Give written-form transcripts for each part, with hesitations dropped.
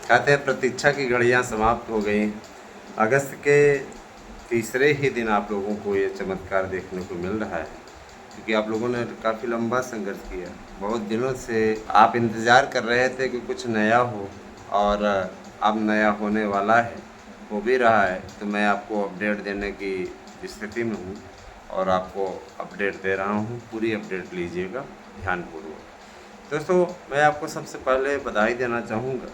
कहते हैं प्रतीक्षा की घड़ियां समाप्त हो गई। अगस्त के तीसरे ही दिन आप लोगों को ये चमत्कार देखने को मिल रहा है, क्योंकि आप लोगों ने काफ़ी लंबा संघर्ष किया। बहुत दिनों से आप इंतज़ार कर रहे थे कि कुछ नया हो, और अब नया होने वाला है, हो भी रहा है। तो मैं आपको अपडेट देने की स्थिति में हूँ और आपको अपडेट दे रहा हूँ। पूरी अपडेट लीजिएगा ध्यानपूर्वक। दोस्तों, मैं आपको सबसे पहले बधाई देना चाहूँगा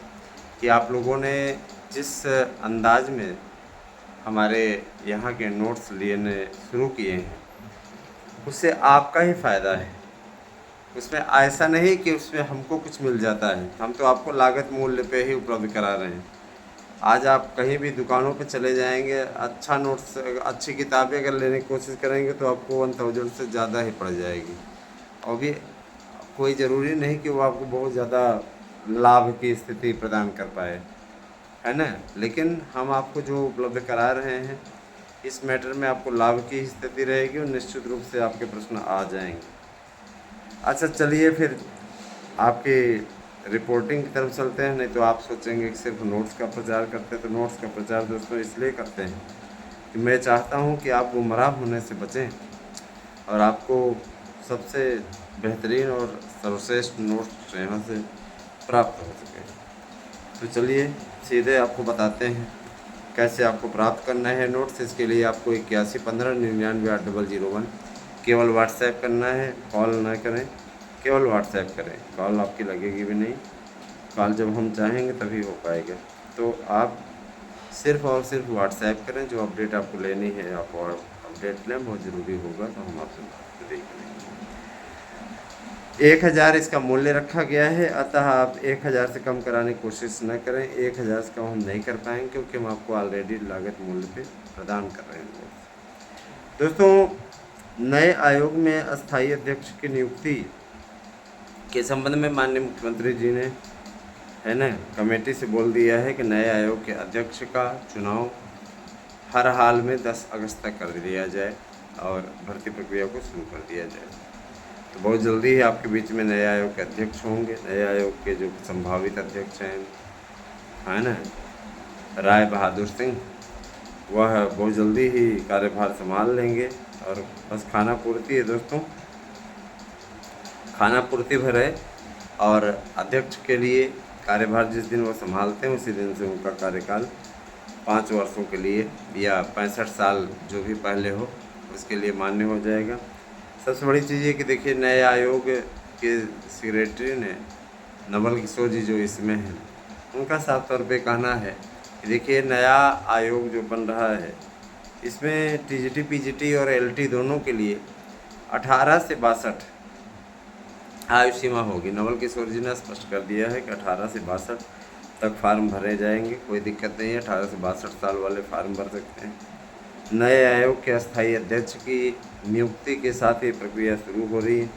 कि आप लोगों ने जिस अंदाज में हमारे यहाँ के नोट्स लेने शुरू किए हैं, उससे आपका ही फ़ायदा है। उसमें ऐसा नहीं कि उसमें हमको कुछ मिल जाता है, हम तो आपको लागत मूल्य पे ही उपलब्ध करा रहे हैं। आज आप कहीं भी दुकानों पे चले जाएंगे, अच्छा नोट्स, अच्छी किताबें अगर लेने की कोशिश करेंगे तो आपको 1000 से ज़्यादा ही पड़ जाएगी। और भी कोई ज़रूरी नहीं कि वो आपको बहुत ज़्यादा लाभ की स्थिति प्रदान कर पाए, है ना। लेकिन हम आपको जो उपलब्ध करा रहे हैं, इस मैटर में आपको लाभ की स्थिति रहेगी और निश्चित रूप से आपके प्रश्न आ जाएंगे। अच्छा, चलिए फिर आपकी रिपोर्टिंग की तरफ चलते हैं। नहीं तो आप सोचेंगे कि सिर्फ नोट्स का प्रचार करते हैं। तो नोट्स का प्रचार दोस्तों इसलिए करते हैं कि मैं चाहता हूं कि आप गुमराह होने से बचें और आपको सबसे बेहतरीन और सर्वश्रेष्ठ नोट्स यहाँ से प्राप्त हो सके। तो चलिए सीधे आपको बताते हैं कैसे आपको प्राप्त करना है नोट्स। इसके लिए आपको 8115998001 केवल व्हाट्सएप करना है। कॉल ना करें, केवल व्हाट्सएप करें। कॉल आपकी लगेगी भी नहीं। कॉल जब हम चाहेंगे तभी हो पाएगा। तो आप सिर्फ और सिर्फ व्हाट्सएप करें। जो अपडेट आपको लेनी है आप और अपडेट लें, बहुत ज़रूरी होगा तो हम आपसे देख लेंगे। 1000 इसका मूल्य रखा गया है, अतः आप 1000 से कम कराने की कोशिश न करें। 1000 से कम हम नहीं कर पाएंगे क्योंकि हम आपको ऑलरेडी लागत मूल्य पे प्रदान कर रहे हैं। दोस्तों, नए आयोग में अस्थायी अध्यक्ष की नियुक्ति के संबंध में माननीय मुख्यमंत्री जी ने, है ना, कमेटी से बोल दिया है कि नए आयोग के अध्यक्ष का चुनाव हर हाल में 10 अगस्त तक कर दिया जाए और भर्ती प्रक्रिया को शुरू कर दिया जाए। तो बहुत जल्दी ही आपके बीच में नए आयोग के अध्यक्ष होंगे। नए आयोग के जो संभावित अध्यक्ष हैं, है ना, राय बहादुर सिंह, वह बहुत जल्दी ही कार्यभार संभाल लेंगे। और बस खाना पूर्ति है दोस्तों, खाना पूर्ति भर है। और अध्यक्ष के लिए कार्यभार जिस दिन वो संभालते हैं उसी दिन से उनका कार्यकाल 5 वर्षों के लिए या 65 साल जो भी पहले हो उसके लिए मान्य हो जाएगा। सबसे बड़ी चीज़ ये कि देखिए, नए आयोग के सेक्रेटरी ने नवल किशोर जी जो इसमें हैं, उनका साफ तौर पे कहना है कि देखिए, नया आयोग जो बन रहा है इसमें टीजीटी, पीजीटी और एलटी दोनों के लिए 18 से 62 आयु सीमा होगी। नवल किशोर जी ने स्पष्ट कर दिया है कि 18 से 62 तक फार्म भरे जाएंगे, कोई दिक्कत नहीं है। 18 से 62 साल वाले फार्म भर सकते हैं। नए आयोग के अस्थायी अध्यक्ष की नियुक्ति के साथ ही प्रक्रिया शुरू हो रही है।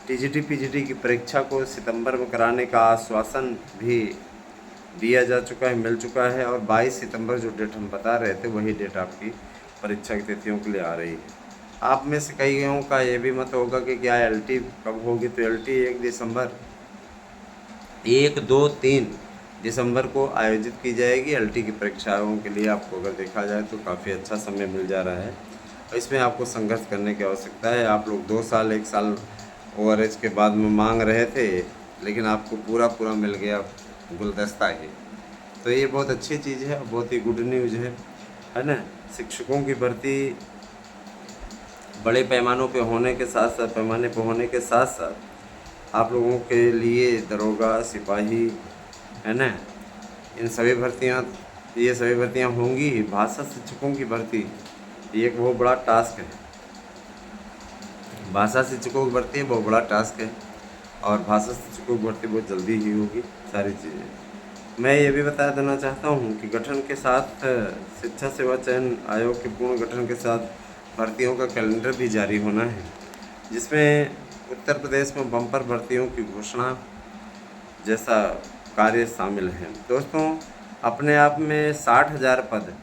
टीजीटी, पीजीटी की परीक्षा को सितंबर में कराने का आश्वासन भी दिया जा चुका है, मिल चुका है। और 22 सितंबर जो डेट हम बता रहे थे वही डेट आपकी परीक्षा की तिथियों के लिए आ रही है। आप में से कईयों का ये भी मत होगा कि क्या एलटी कब होगी। तो एलटी 1 दिसंबर 1, 2, 3 दिसंबर को आयोजित की जाएगी। एलटी की परीक्षाओं के लिए आपको अगर देखा जाए तो काफ़ी अच्छा समय मिल जा रहा है और इसमें आपको संघर्ष करने की आवश्यकता है। आप लोग 2 साल 1 साल ओआरएस के बाद में मांग रहे थे, लेकिन आपको पूरा मिल गया गुलदस्ता ही। तो ये बहुत अच्छी चीज़ है, बहुत ही गुड न्यूज़ है ना। शिक्षकों की भर्ती बड़े पैमाने पे होने के साथ साथ आप लोगों के लिए दरोगा, सिपाही, है ना, ये सभी भर्तियां होंगी ही। भाषा शिक्षकों की भर्ती ये एक बहुत बड़ा टास्क है। भाषा शिक्षकों की भर्ती बहुत बड़ा टास्क है और भाषा शिक्षकों की भर्ती बहुत जल्दी ही होगी। सारी चीज़ें मैं ये भी बता देना चाहता हूँ कि गठन के साथ शिक्षा सेवा चयन आयोग के पूर्ण गठन के साथ भर्तियों का कैलेंडर भी जारी होना है, जिसमें उत्तर प्रदेश में बम्पर भर्तियों की घोषणा जैसा कार्य शामिल है। दोस्तों, अपने आप में 60,000 पद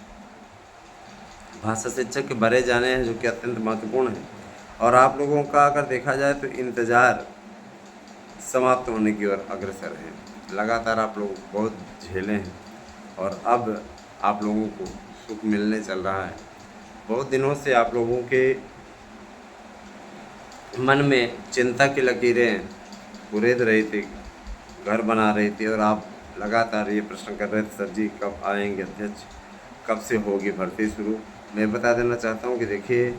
भाषा शिक्षक के भरे जाने हैं, जो कि अत्यंत महत्वपूर्ण है। और आप लोगों का अगर देखा जाए तो इंतज़ार समाप्त होने की ओर अग्रसर है। लगातार आप लोग बहुत झेले हैं और अब आप लोगों को सुख मिलने चल रहा है। बहुत दिनों से आप लोगों के मन में चिंता की लकीरें गुरेद रही थी, घर बना रही थी और आप लगातार ये प्रश्न कर रहे थे, सर जी कब आएंगे अध्यक्ष, कब से होगी भर्ती शुरू। मैं बता देना चाहता हूँ कि देखिए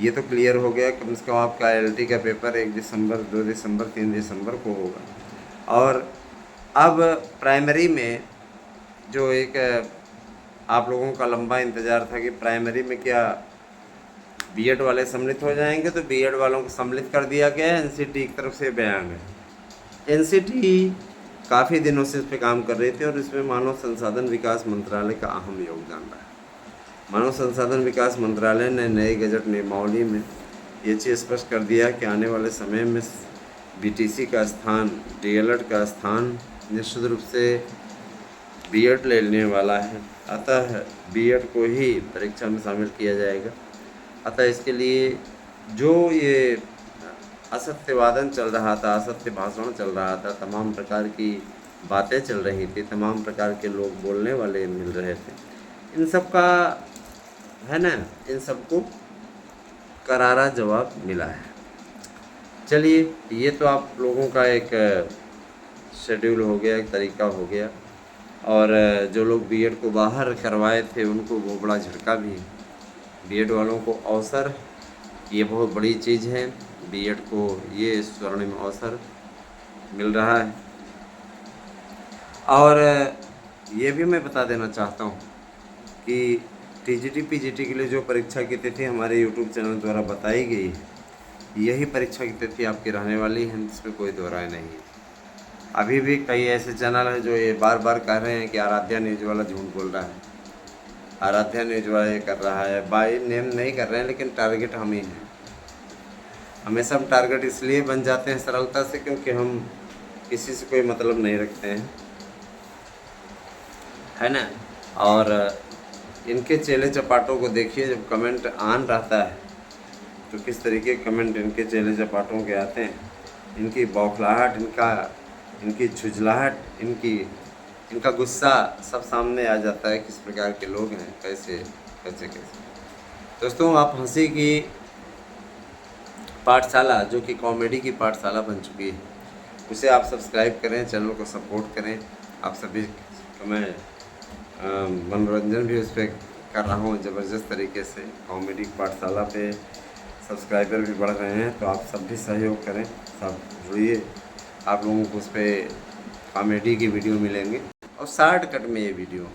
ये तो क्लियर हो गया, कम से कम आपका ILT का पेपर 1 दिसंबर, 2 दिसंबर, 3 दिसंबर को होगा। और अब प्राइमरी में जो एक आप लोगों का लंबा इंतज़ार था कि प्राइमरी में क्या बीएड वाले सम्मिलित हो जाएंगे, तो बीएड वालों को सम्मिलित कर दिया गया है। NCT की तरफ से बयान है। NCT काफ़ी दिनों से इस पर काम कर रही थी और इसमें मानव संसाधन विकास मंत्रालय का अहम योगदान रहा है। मानव संसाधन विकास मंत्रालय ने नए गजट नियमावली में ये चीज़ स्पष्ट कर दिया कि आने वाले समय में BTC का स्थान, DLED का स्थान निश्चित रूप से बीएड लेने वाला है। अतः बीएड को ही परीक्षा में शामिल किया जाएगा। अतः इसके लिए जो ये असत्यवादन चल रहा था, असत्य भाषण चल रहा था, तमाम प्रकार की बातें चल रही थी, तमाम प्रकार के लोग बोलने वाले मिल रहे थे, इन सब का है ना, इन सबको करारा जवाब मिला है। चलिए ये तो आप लोगों का एक शेड्यूल हो गया, एक तरीका हो गया। और जो लोग बीएड को बाहर करवाए थे उनको वो बड़ा झटका भी है। बीएड वालों को अवसर, ये बहुत बड़ी चीज़ है। बीएड को ये स्वर्णिम अवसर मिल रहा है। और ये भी मैं बता देना चाहता हूँ कि TGT PGT के लिए जो परीक्षा की तिथि हमारे यूट्यूब चैनल द्वारा बताई गई है, यही परीक्षा की तिथि आपकी रहने वाली है, इसमें कोई दो राय नहीं है। अभी भी कई ऐसे चैनल हैं जो ये बार बार कह रहे हैं कि आराध्या न्यूज वाला झूठ बोल रहा है, आराध्या न्यूज वाला ये कर रहा है। बाय नेम नहीं कर रहे हैं, लेकिन टारगेट हम ही हैं। हमेशा हम टारगेट इसलिए बन जाते हैं सरलता से, क्योंकि हम किसी से कोई मतलब नहीं रखते हैं, है ना। और इनके चेले चपाटों को देखिए, जब कमेंट ऑन रहता है तो किस तरीके के कमेंट इनके चेले चपाटों के आते हैं। इनकी बौखलाहट, इनकी झुझलाहट, इनका गुस्सा सब सामने आ जाता है, किस प्रकार के लोग हैं, कैसे। दोस्तों, आप हंसी की पाठशाला, जो कि कॉमेडी की पाठशाला बन चुकी है, उसे आप सब्सक्राइब करें, चैनल को सपोर्ट करें। आप सभी को मैं मनोरंजन भी उस पर कर रहा हूँ ज़बरदस्त तरीके से। कॉमेडी की पाठशाला पे सब्सक्राइबर भी बढ़ रहे हैं, तो आप सब भी सहयोग करें, सब जुड़िए। आप लोगों को उस पर कॉमेडी की वीडियो मिलेंगे और शॉर्टकट में ये वीडियो,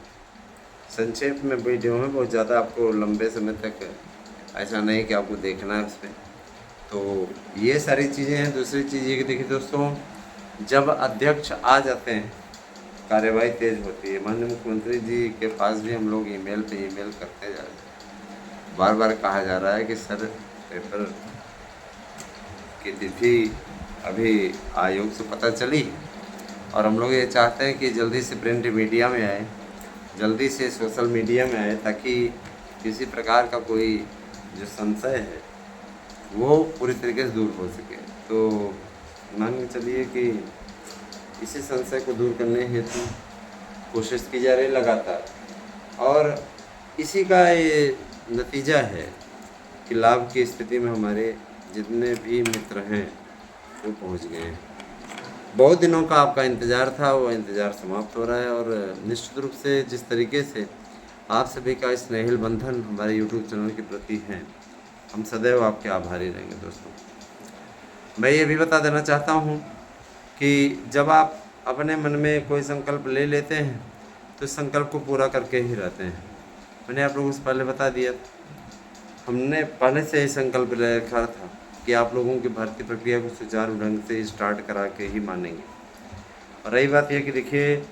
संक्षेप में वीडियो में, बहुत ज़्यादा आपको लंबे समय तक ऐसा नहीं कि आपको देखना है उस पर। तो ये सारी चीज़ें हैं। दूसरी चीज़ ये कि देखिए दोस्तों, जब अध्यक्ष आ जाते हैं कार्यवाही तेज होती है। माननीय मुख्यमंत्री जी के पास भी हम लोग ईमेल पे ईमेल करते जा रहे हैं। बार बार कहा जा रहा है कि सर पेपर की तिथि अभी आयोग से पता चली और हम लोग ये चाहते हैं कि जल्दी से प्रिंट मीडिया में आए, जल्दी से सोशल मीडिया में आए, ताकि किसी प्रकार का कोई जो संशय है वो पूरी तरीके से दूर हो सके। तो मान के चलिए कि इसी संशय को दूर करने हेतु कोशिश की जा रही लगातार, और इसी का ये नतीजा है कि लाभ की स्थिति में हमारे जितने भी मित्र हैं वो पहुंच गए हैं। बहुत दिनों का आपका इंतज़ार था, वो इंतज़ार समाप्त हो रहा है। और निश्चित रूप से जिस तरीके से आप सभी का स्नेहिल बंधन हमारे यूट्यूब चैनल के प्रति है, हम सदैव आपके आभारी रहेंगे। दोस्तों, मैं ये भी बता देना चाहता हूँ कि जब आप अपने मन में कोई संकल्प ले लेते हैं तो संकल्प को पूरा करके ही रहते हैं। मैंने आप लोगों से पहले बता दिया, हमने पहले से ही संकल्प ले रखा था कि आप लोगों की भर्ती प्रक्रिया को सुचारू ढंग से स्टार्ट करा के ही मानेंगे। और रही बात यह कि देखिए,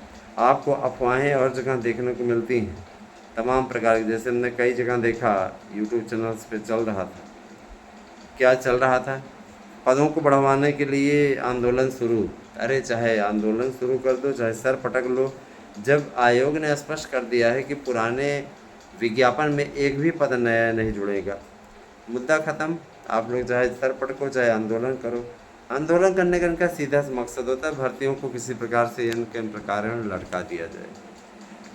आपको अफवाहें और जगह देखने को मिलती हैं तमाम प्रकार की। जैसे हमने कई जगह देखा, यूट्यूब चैनल्स पे चल रहा था, क्या चल रहा था, पदों को बढ़वाने के लिए आंदोलन शुरू। अरे चाहे आंदोलन शुरू कर दो, चाहे सर पटक लो, जब आयोग ने स्पष्ट कर दिया है कि पुराने विज्ञापन में एक भी पद नया नहीं जुड़ेगा, मुद्दा ख़त्म। आप लोग चाहे सर पटको, चाहे आंदोलन करो, आंदोलन करने का इनका सीधा मकसद होता है भर्तियों को किसी प्रकार से इनके कारण लटका दिया जाए,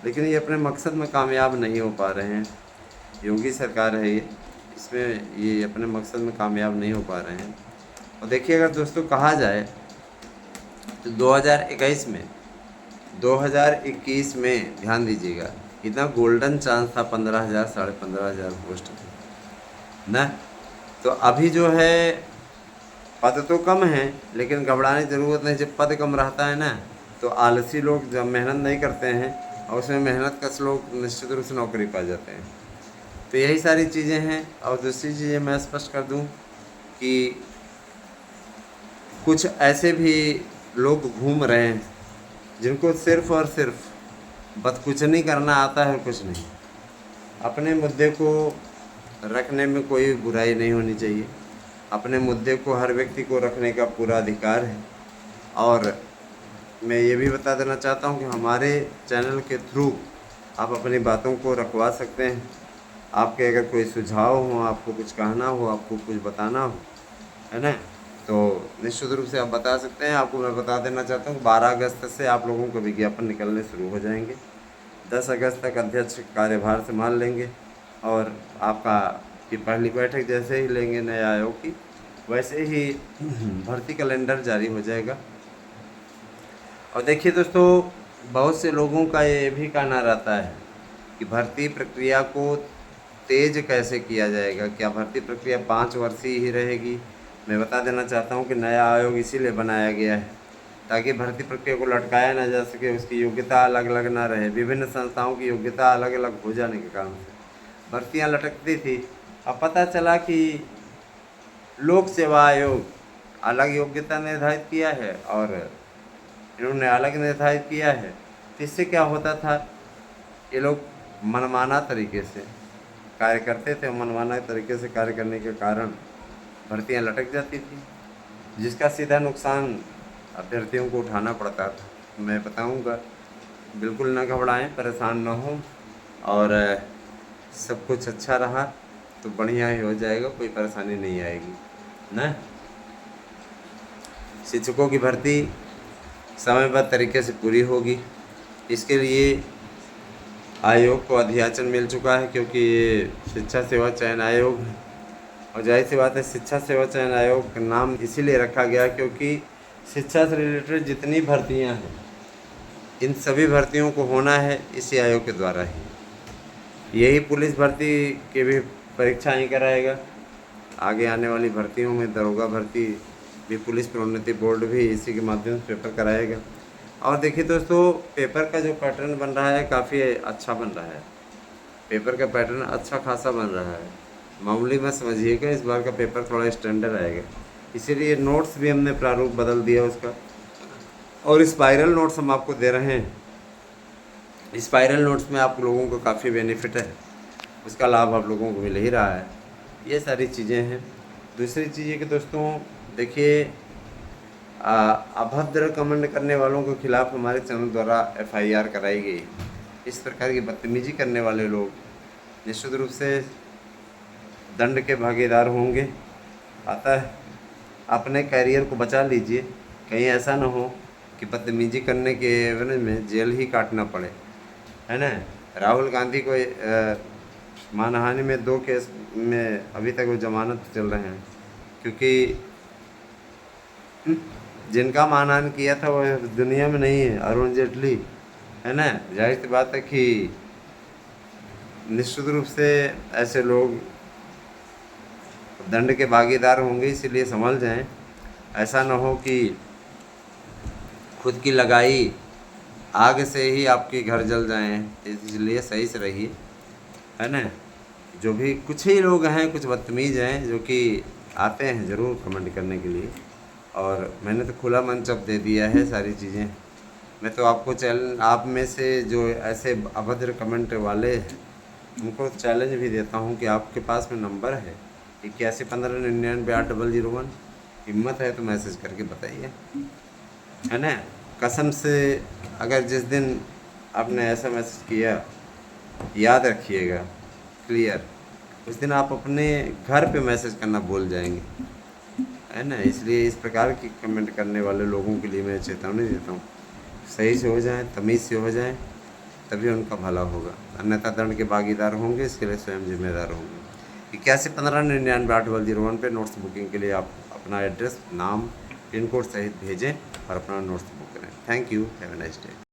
लेकिन ये अपने मकसद में कामयाब नहीं हो पा रहे हैं। योगी सरकार है ये, इसमें ये अपने मकसद में कामयाब नहीं हो पा रहे हैं। और देखिए अगर दोस्तों कहा जाए तो 2021 में ध्यान दीजिएगा इतना गोल्डन चांस था 15,000 15,500 पोस्ट ना। तो अभी जो है पद तो कम है, लेकिन घबराने की ज़रूरत नहीं। जब पद कम रहता है ना तो आलसी लोग जब मेहनत नहीं करते हैं और उसमें मेहनत कश लोग निश्चित रूप से नौकरी पा जाते हैं। तो यही सारी चीज़ें हैं। और दूसरी चीज़ें मैं स्पष्ट कर दूं कि कुछ ऐसे भी लोग घूम रहे हैं जिनको सिर्फ़ और सिर्फ बदकुचनी करना आता है, कुछ नहीं। अपने मुद्दे को रखने में कोई बुराई नहीं होनी चाहिए। अपने मुद्दे को हर व्यक्ति को रखने का पूरा अधिकार है। और मैं ये भी बता देना चाहता हूँ कि हमारे चैनल के थ्रू आप अपनी बातों को रखवा सकते हैं। आपके अगर कोई सुझाव हो, आपको कुछ कहना हो, आपको कुछ बताना हो, है ना, तो निश्चित रूप से आप बता सकते हैं। आपको मैं बता देना चाहता हूँ 12 अगस्त से आप लोगों को विज्ञापन निकलने शुरू हो जाएंगे। 10 अगस्त तक अध्यक्ष कार्यभार संभाल लेंगे और आपका की पहली बैठक जैसे ही लेंगे नए आयोग की, वैसे ही भर्ती कैलेंडर जारी हो जाएगा। और देखिए दोस्तों, बहुत से लोगों का ये भी कहना रहता है कि भर्ती प्रक्रिया को तेज कैसे किया जाएगा, क्या भर्ती प्रक्रिया 5 वर्षीय ही रहेगी। मैं बता देना चाहता हूँ कि नया आयोग इसीलिए बनाया गया है ताकि भर्ती प्रक्रिया को लटकाया ना जा सके, उसकी योग्यता अलग अलग ना रहे। विभिन्न संस्थाओं की योग्यता अलग अलग हो जाने के कारण से भर्तियाँ लटकती थी। अब पता चला कि लोक सेवा आयोग अलग योग्यता निर्धारित किया है और इन्होंने अलग निर्धारित किया है। तो इससे क्या होता था, ये लोग मनमाना तरीके से कार्य करते थे। मनमाना तरीके से कार्य करने के कारण भर्तियां लटक जाती थी, जिसका सीधा नुकसान अभ्यर्थियों को उठाना पड़ता था। मैं बताऊंगा, बिल्कुल ना घबराएं, परेशान ना हो, और सब कुछ अच्छा रहा तो बढ़िया ही हो जाएगा, कोई परेशानी नहीं आएगी ना। शिक्षकों की भर्ती समयबद्ध तरीके से पूरी होगी। इसके लिए आयोग को अधियाचन मिल चुका है, क्योंकि ये शिक्षा सेवा चयन आयोग है। और जाहिर सी बात है, शिक्षा सेवा चयन आयोग का नाम इसीलिए रखा गया क्योंकि शिक्षा से रिलेटेड जितनी भर्तियां हैं, इन सभी भर्तियों को होना है इसी आयोग के द्वारा ही। यही पुलिस भर्ती की भी परीक्षा ही कराएगा। आगे आने वाली भर्तियों में दरोगा भर्ती भी पुलिस प्रोन्नति बोर्ड भी इसी के माध्यम से पेपर कराएगा। और देखिए दोस्तों, पेपर का जो पैटर्न बन रहा है काफ़ी अच्छा बन रहा है। पेपर का पैटर्न अच्छा खासा बन रहा है, मामूली मत समझिएगा। इस बार का पेपर थोड़ा स्टैंडर्ड आएगा, इसीलिए नोट्स भी हमने प्रारूप बदल दिया उसका। और स्पाइरल नोट्स हम आपको दे रहे हैं। स्पाइरल नोट्स में आप लोगों को काफ़ी बेनिफिट है, उसका लाभ आप लोगों को मिल ही रहा है। ये सारी चीज़ें हैं। दूसरी चीज़ ये कि दोस्तों देखिए, अभद्र कमेंट करने वालों के खिलाफ़ हमारे चैनल द्वारा FIR कराई गई। इस प्रकार की बदतमीजी करने वाले लोग निश्चित रूप से दंड के भागीदार होंगे। अतः अपने कैरियर को बचा लीजिए, कहीं ऐसा ना हो कि बदतमीजी करने के एवज में जेल ही काटना पड़े, है ना। राहुल गांधी को मानहानि में 2 केस में अभी तक वो जमानत चल रहे हैं, क्योंकि जिनका मानहानि किया था वो दुनिया में नहीं है, अरुण जेटली, है ना। जाहिर सी बात है कि निश्चित रूप से ऐसे लोग दंड के भागीदार होंगे, इसीलिए संभल जाएं। ऐसा ना हो कि खुद की लगाई आग से ही आपके घर जल जाएं, इसलिए सही से रहिए, है ना। जो भी कुछ ही लोग हैं, कुछ बदतमीज़ हैं जो कि आते हैं ज़रूर कमेंट करने के लिए, और मैंने तो खुला मंच अब दे दिया है सारी चीज़ें। मैं तो आपको आप में से जो ऐसे अभद्र कमेंट वाले हैं उनको चैलेंज भी देता हूं कि आपके पास में नंबर है 8115998001। हिम्मत है तो मैसेज करके बताइए, है ना। कसम से अगर जिस दिन आपने ऐसा मैसेज किया, याद रखिएगा क्लियर, उस दिन आप अपने घर पे मैसेज करना भूल जाएंगे। है ना। इसलिए इस प्रकार की कमेंट करने वाले लोगों के लिए मैं चेतावनी देता हूँ, सही से हो जाएं, तमीज़ से हो जाएं, तभी उनका भला होगा। अन्यथा दंड के भागीदार होंगे, इसके लिए स्वयं जिम्मेदार होंगे। 81159981 पे नोट्स बुकिंग के लिए आप अपना एड्रेस, नाम, पिन कोड सहित भेजें और अपना नोट्स बुक करें। Thank you, have a nice day.